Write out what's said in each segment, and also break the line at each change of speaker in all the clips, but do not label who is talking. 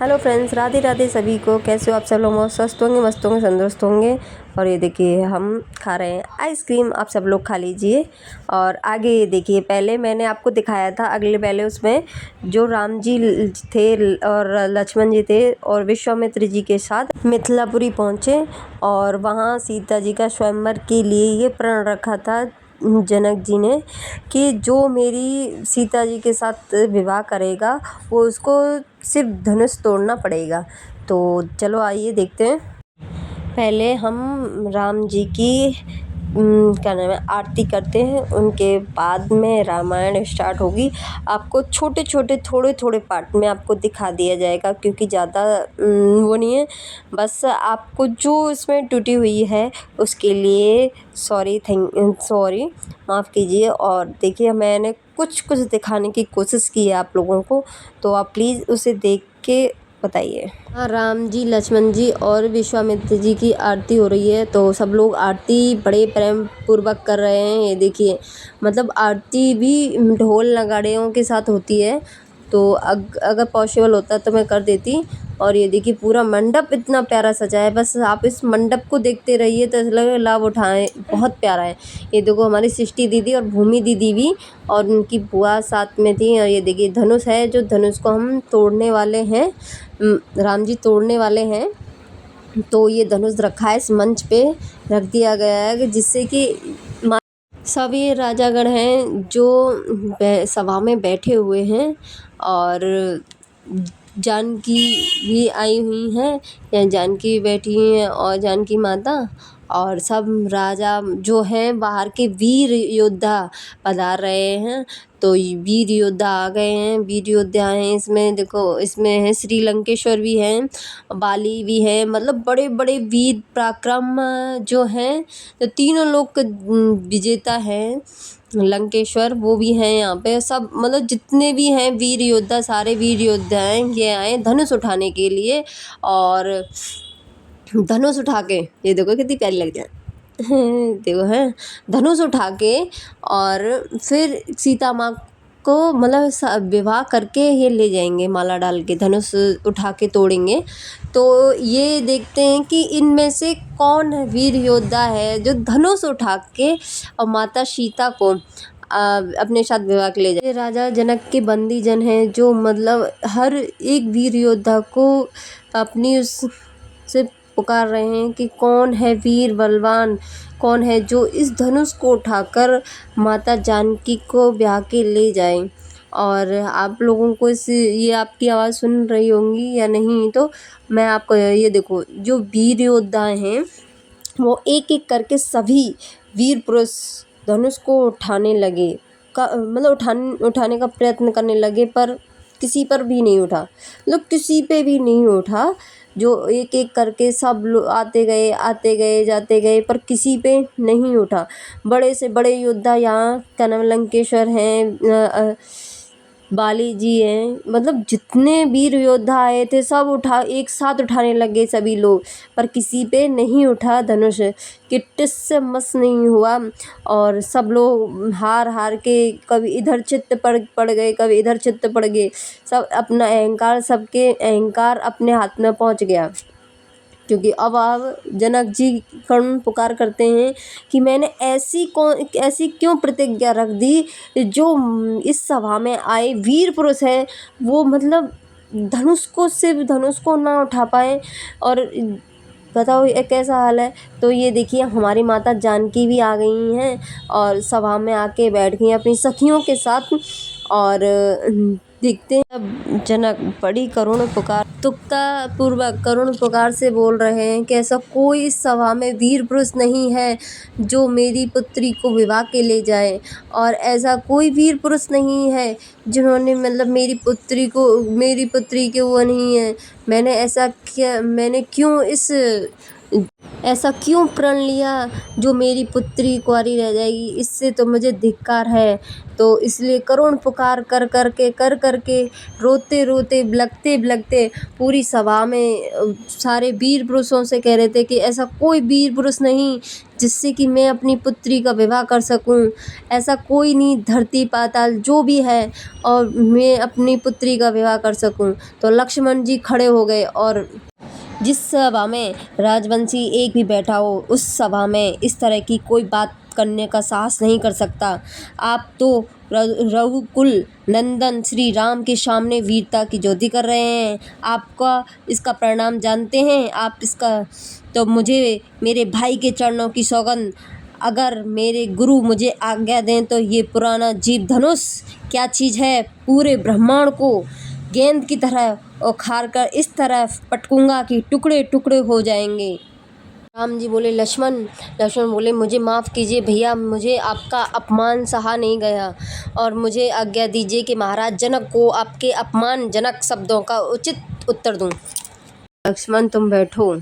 Hello friends, Radhe Radhe सभी को। कैसे हो आप सब लोग? बहुत स्वस्थ होंगे, मस्त होंगे, तंदुरुस्त होंगे। और ये देखिए हम खा रहे हैं आइसक्रीम। आप सब लोग खा लीजिए। और आगे ये देखिए, पहले मैंने आपको दिखाया था पहले उसमें जो राम जी थे और लक्ष्मण जी थे और विश्वामित्र जी के साथ मिथिलापुरी पहुँचे और वहाँ सीता जी का स्वयंवर के लिए ये प्रण रखा था जनक जी ने कि जो मेरी सीता जी के साथ विवाह करेगा वो उसको सिर्फ धनुष तोड़ना पड़ेगा। तो चलो आइए देखते हैं। पहले हम राम जी की क्या नाम है आरती करते हैं, उनके बाद में रामायण स्टार्ट होगी। आपको छोटे छोटे थोड़े थोड़े पार्ट में आपको दिखा दिया जाएगा क्योंकि ज़्यादा वो नहीं है। बस आपको जो इसमें टूटी हुई है उसके लिए सॉरी, माफ़ कीजिए। और देखिए मैंने कुछ कुछ दिखाने की कोशिश की है आप लोगों को, तो आप प्लीज़ उसे देख के बताइए। हाँ, राम जी, लक्ष्मण जी और विश्वामित्र जी की आरती हो रही है। तो सब लोग आरती बड़े प्रेम पूर्वक कर रहे हैं। ये देखिए, मतलब आरती भी ढोल नगाड़ों के साथ होती है। तो अगर पॉसिबल होता तो मैं कर देती। और ये देखिए पूरा मंडप इतना प्यारा सजा है, बस आप इस मंडप को देखते रहिए तो ऐसा लगेगा लाभ उठाएं। बहुत प्यारा है। ये देखो हमारी सृष्टि दीदी और भूमि दीदी भी और उनकी बुआ साथ में थी। और ये देखिए धनुष है, जो धनुष को हम तोड़ने वाले हैं, राम जी तोड़ने वाले हैं। तो ये धनुष रखा है, इस मंच पे रख दिया गया है कि जिससे कि सभी राजागण हैं जो सभा में बैठे हुए हैं और जानकी भी आई हुई हैं, या जानकी बैठी हुई हैं और जानकी माता और सब राजा जो हैं बाहर के वीर योद्धा पधार रहे हैं। तो वीर योद्धा आ गए हैं, वीर योद्धा हैं। इसमें देखो, इसमें है श्री लंकेश्वर भी हैं, बाली भी है, मतलब बड़े बड़े वीर पराक्रम जो हैं, तो तीनों लोग विजेता हैं लंकेश्वर, वो भी हैं यहाँ पे। सब मतलब जितने भी हैं वीर योद्धा, सारे वीर योद्धा हैं, ये आए धनुष उठाने के लिए। और धनुष उठा के ये देखो कितनी प्यारी लग जाए देखो है धनुष उठा के और फिर सीता माँ को मतलब विवाह करके ये ले जाएंगे, माला डाल के धनुष उठा के तोड़ेंगे। तो ये देखते हैं कि इनमें से कौन है वीर योद्धा है जो धनुष उठा के और माता सीता को अपने साथ विवाह के ले जाए। राजा जनक के बंदी जन हैं जो मतलब हर एक वीर योद्धा को अपनी उस से पुकार रहे हैं कि कौन है वीर बलवान, कौन है जो इस धनुष को उठाकर माता जानकी को ब्याह के ले जाए। और आप लोगों को ये आपकी आवाज़ सुन रही होंगी या नहीं, तो मैं आपको ये देखो जो वीर योद्धा हैं वो एक एक करके सभी वीर पुरुष धनुष को उठाने लगे, मतलब उठाने का प्रयत्न करने लगे, पर किसी पर भी नहीं उठा, मतलब किसी पे भी नहीं उठा। जो एक एक करके सब लोग आते गए जाते गए, पर किसी पे नहीं उठा। बड़े से बड़े योद्धा यहाँ क्या नाम लंकेश्वर हैं, बाली जी हैं, मतलब जितने वीर योद्धा आए थे सब एक साथ उठाने लगे सभी लोग, पर किसी पे नहीं उठा धनुष, कि टिस से मस नहीं हुआ। और सब लोग हार के कभी इधर चित्त पड़ गए, कभी इधर चित्त पड़ गए। सब अपना अहंकार, सबके अहंकार अपने हाथ में पहुंच गया। क्योंकि अब आप जनक जी करुण पुकार करते हैं कि मैंने ऐसी क्यों प्रतिज्ञा रख दी, जो इस सभा में आए वीर पुरुष हैं वो मतलब सिर्फ धनुष को ना उठा पाए। और बताओ ये कैसा हाल है। तो ये देखिए हमारी माता जानकी भी आ गई हैं और सभा में आके बैठ गई अपनी सखियों के साथ। और देखते हैं अब जनक बड़ी करुण पुकार, तुक्ता पूर्वक करुण पुकार से बोल रहे हैं कि ऐसा कोई इस सभा में वीर पुरुष नहीं है जो मेरी पुत्री को विवाह के ले जाए, और ऐसा कोई वीर पुरुष नहीं है जिन्होंने मतलब मेरी पुत्री के वो नहीं है। मैंने क्यों इस ऐसा क्यों प्रण लिया जो मेरी पुत्री कुंवारी रह जाएगी, इससे तो मुझे धिक्कार है। तो इसलिए करुण पुकार कर करके रोते रोते बिलखते बिलखते पूरी सभा में सारे वीर पुरुषों से कह रहे थे कि ऐसा कोई वीर पुरुष नहीं जिससे कि मैं अपनी पुत्री का विवाह कर सकूं, ऐसा कोई नहीं धरती पाताल जो भी है और मैं अपनी पुत्री का विवाह कर सकूं। तो लक्ष्मण जी खड़े हो गए और जिस सभा में राजवंशी एक भी बैठा हो उस सभा में इस तरह की कोई बात करने का साहस नहीं कर सकता। आप तो रघुकुल नंदन श्री राम के सामने वीरता की ज्योति कर रहे हैं, आपका इसका परिणाम जानते हैं आप इसका। तो मुझे मेरे भाई के चरणों की सौगंध, अगर मेरे गुरु मुझे आज्ञा दें तो ये पुराना जीव धनुष क्या चीज़ है, पूरे ब्रह्मांड को गेंद की तरह उखाड़ कर इस तरह पटकूंगा कि टुकड़े टुकड़े हो जाएंगे। राम जी बोले लक्ष्मण बोले मुझे माफ़ कीजिए भैया, मुझे आपका अपमान सहा नहीं गया और मुझे आज्ञा दीजिए कि महाराज जनक को आपके अपमानजनक शब्दों का उचित उत्तर दूं। लक्ष्मण तुम बैठो।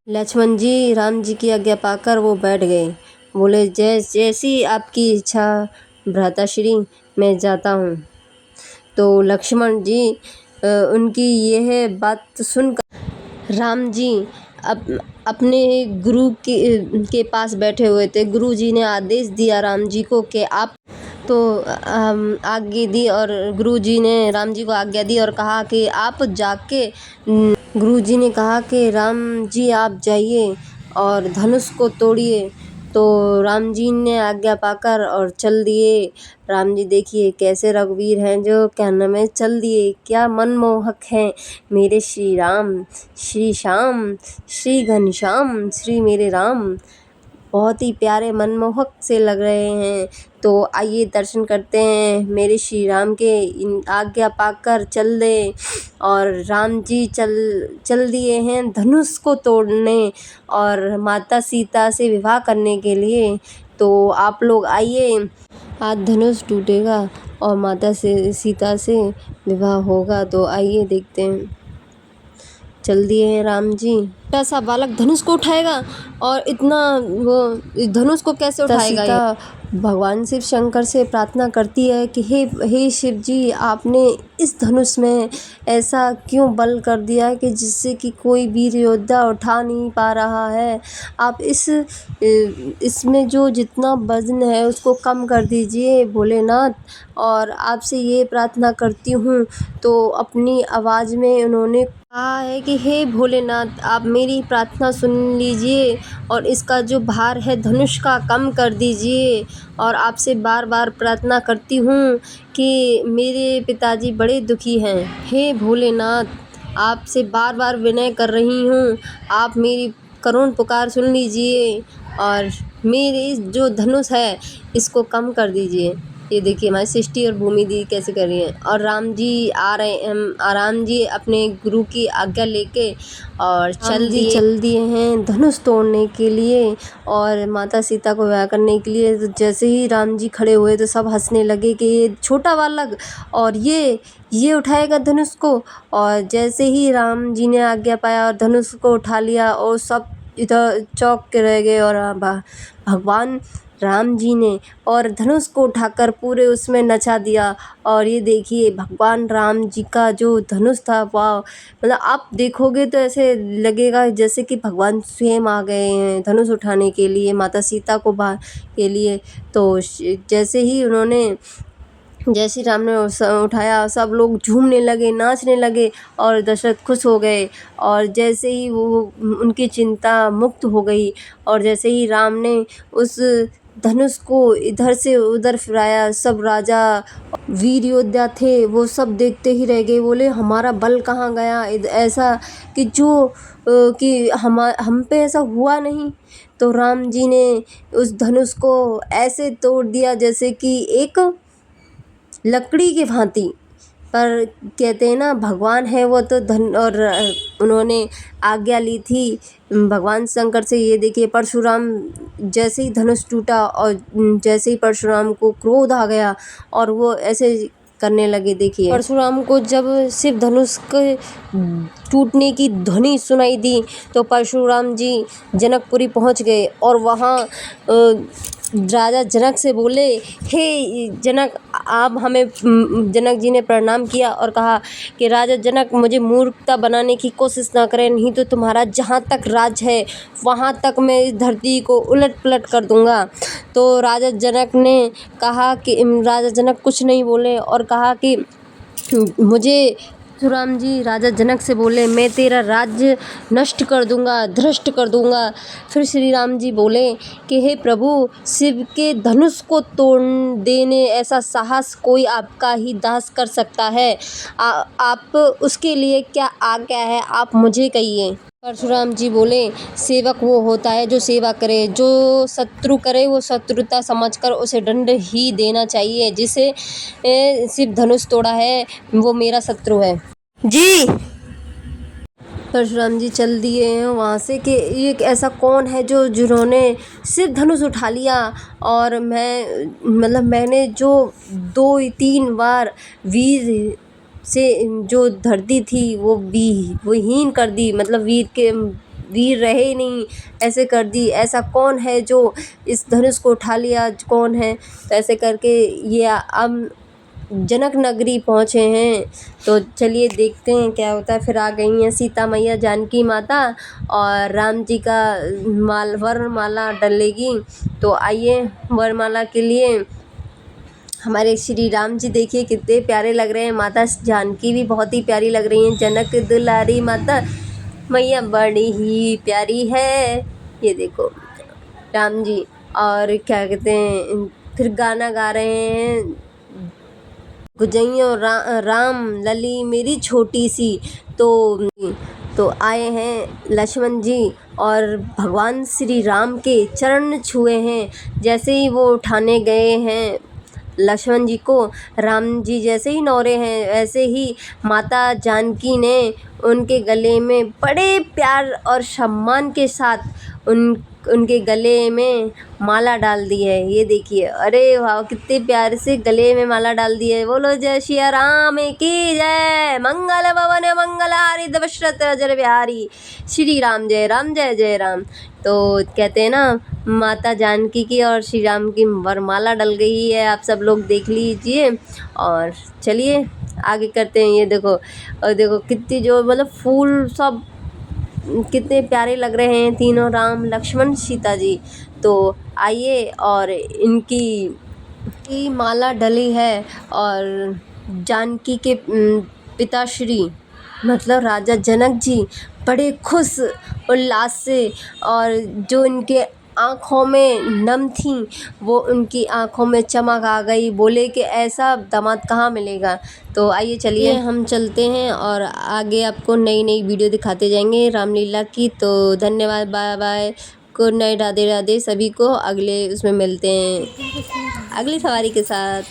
लक्ष्मण जी राम जी की आज्ञा पाकर वो बैठ गए। बोले जैसी आपकी इच्छा भ्राताश्री, मैं जाता हूँ। तो लक्ष्मण जी उनकी यह बात सुनकर राम जी अपने गुरु के पास बैठे हुए थे। गुरु जी ने आदेश दिया राम जी को कि आप तो आज्ञा दी और गुरु जी ने राम जी को आज्ञा दी और कहा कि आप जाके गुरु जी ने कहा कि राम जी आप जाइए और धनुष को तोड़िए। तो राम जी ने आज्ञा पाकर और चल दिए। राम जी देखिए कैसे रघुवीर हैं जो क्या नाम है चल दिए, क्या मनमोहक हैं मेरे श्री राम, श्री श्याम, श्री घनश्याम, श्री मेरे राम, बहुत ही प्यारे मनमोहक से लग रहे हैं। तो आइए दर्शन करते हैं मेरे श्री राम के। आज्ञा पाकर चल दे और राम जी चल दिए हैं धनुष को तोड़ने और माता सीता से विवाह करने के लिए। तो आप लोग आइए, आज धनुष टूटेगा और माता से सीता से विवाह होगा। तो आइए देखते हैं। चल दिए हैं राम जी। छोटा सा बालक धनुष को उठाएगा और इतना वो धनुष को कैसे उठाएगा? सीता भगवान शिव शंकर से प्रार्थना करती है कि हे शिव जी, आपने इस धनुष में ऐसा क्यों बल कर दिया कि जिससे कि कोई वीर योद्धा उठा नहीं पा रहा है। आप इसमें जो जितना वजन है उसको कम कर दीजिए भोलेनाथ, और आपसे ये प्रार्थना करती हूँ। तो अपनी आवाज़ में उन्होंने कहा है कि हे भोलेनाथ, आप मेरी प्रार्थना सुन लीजिए और इसका जो भार है धनुष का कम कर दीजिए। और आपसे बार बार प्रार्थना करती हूँ कि मेरे पिताजी बड़े दुखी हैं। हे भोलेनाथ, आपसे बार बार विनय कर रही हूँ, आप मेरी करुण पुकार सुन लीजिए और मेरे जो धनुष है इसको कम कर दीजिए। ये देखिए हमारी सृष्टि और भूमि दी कैसे कर रही हैं। और राम जी आ रहे हैं, राम जी अपने गुरु की आज्ञा लेके और चल दिए हैं धनुष तोड़ने के लिए और माता सीता को विवाह करने के लिए। तो जैसे ही राम जी खड़े हुए तो सब हंसने लगे कि ये छोटा बालक और ये उठाएगा धनुष को। और जैसे ही राम जी ने आज्ञा पाया और धनुष को उठा लिया और सब इधर चौंक के रह गए। और भगवान राम जी ने और धनुष को उठाकर पूरे उसमें नचा दिया। और ये देखिए भगवान राम जी का जो धनुष था, वाह, मतलब आप देखोगे तो ऐसे लगेगा जैसे कि भगवान स्वयं आ गए हैं धनुष उठाने के लिए माता सीता को के लिए। तो जैसे राम ने उठाया सब लोग झूमने लगे, नाचने लगे और दशरथ खुश हो गए। और जैसे ही वो उनकी चिंता मुक्त हो गई और जैसे ही राम ने उस धनुष को इधर से उधर फिराया, सब राजा वीर योद्धा थे वो सब देखते ही रह गए। बोले हमारा बल कहाँ गया, ऐसा कि कि हम पे ऐसा हुआ नहीं। तो राम जी ने उस धनुष को ऐसे तोड़ दिया जैसे कि एक लकड़ी की भांति। पर कहते हैं ना भगवान है वो तो और उन्होंने आज्ञा ली थी भगवान शंकर से। ये देखिए परशुराम जैसे ही धनुष टूटा और जैसे ही परशुराम को क्रोध आ गया और वो ऐसे करने लगे। देखिए परशुराम को जब शिव धनुष के टूटने की ध्वनि सुनाई दी तो परशुराम जी जनकपुरी पहुंच गए और वहाँ राजा जनक से बोले, हे जनक, आप हमें जनक जी ने प्रणाम किया और कहा कि राजा जनक, मुझे मूर्खता बनाने की कोशिश ना करें, नहीं तो तुम्हारा जहाँ तक राज है वहाँ तक मैं इस धरती को उलट पलट कर दूंगा। तो राजा जनक कुछ नहीं बोले और कहा कि मुझे परशुराम जी राजा जनक से बोले, मैं तेरा राज्य नष्ट कर दूंगा, ध्वस्त कर दूंगा। फिर श्री राम जी बोले कि हे प्रभु, शिव के धनुष को तोड़ देने ऐसा साहस कोई आपका ही दास कर सकता है। आप उसके लिए क्या आज्ञा है, आप मुझे कहिए। परशुराम जी बोले, सेवक वो होता है जो सेवा करे, जो शत्रु करे वो शत्रुता समझकर उसे दंड ही देना चाहिए। जिसे शिव धनुष तोड़ा है वो मेरा शत्रु है। जी परशुराम जी चल दिए हैं वहाँ से कि एक ऐसा कौन है जिन्होंने शिव धनुष उठा लिया और मैंने जो 2-3 बार वीर से जो धरती थी वो हीन कर दी, मतलब वीर रहे ही नहीं, ऐसे कर दी। ऐसा कौन है जो इस धनुष को उठा लिया, कौन है? तो ऐसे करके ये अब जनक नगरी पहुँचे हैं। तो चलिए देखते हैं क्या होता है। फिर आ गई हैं सीता मैया, जानकी माता, और राम जी का वरमाला डलेगी। तो आइए वरमाला के लिए। हमारे श्री राम जी देखिए कितने प्यारे लग रहे हैं, माता जानकी भी बहुत ही प्यारी लग रही हैं। जनक दुलारी माता मैया बड़ी ही प्यारी है, ये देखो राम जी। और क्या कहते हैं, फिर गाना गा रहे हैं, गुजैयों राम लली मेरी छोटी सी। तो आए हैं लक्ष्मण जी और भगवान श्री राम के चरण छुए हैं। जैसे ही वो उठाने गए हैं लक्ष्मण जी को, राम जी जैसे ही नौरे हैं वैसे ही माता जानकी ने उनके गले में बड़े प्यार और सम्मान के साथ उनके गले में माला डाल दी है। ये देखिए, अरे वाह, कितने प्यार से गले में माला डाल दी है। बोलो जय श्री राम की जय। मंगल भवन मंगलहारी दशरथ अजर बिहारी, श्री राम जय राम, जय जय राम। तो कहते हैं ना, माता जानकी की और श्री राम की वरमाला डल गई है, आप सब लोग देख लीजिए। और चलिए आगे करते हैं। ये देखो, और देखो कितनी जो मतलब फूल सब कितने प्यारे लग रहे हैं, तीनों राम लक्ष्मण सीता जी। तो आइए, और इनकी माला डली है और जानकी के पिताश्री मतलब राजा जनक जी बड़े खुश उल्लास से, और जो इनके आँखों में नम थी वो उनकी आँखों में चमक आ गई। बोले कि ऐसा दामाद कहाँ मिलेगा। तो आइए चलिए हम चलते हैं और आगे आपको नई नई वीडियो दिखाते जाएंगे रामलीला की। तो धन्यवाद, bye bye, good night, Radhe Radhe सभी को। अगले उसमें मिलते हैं अगली सवारी के साथ।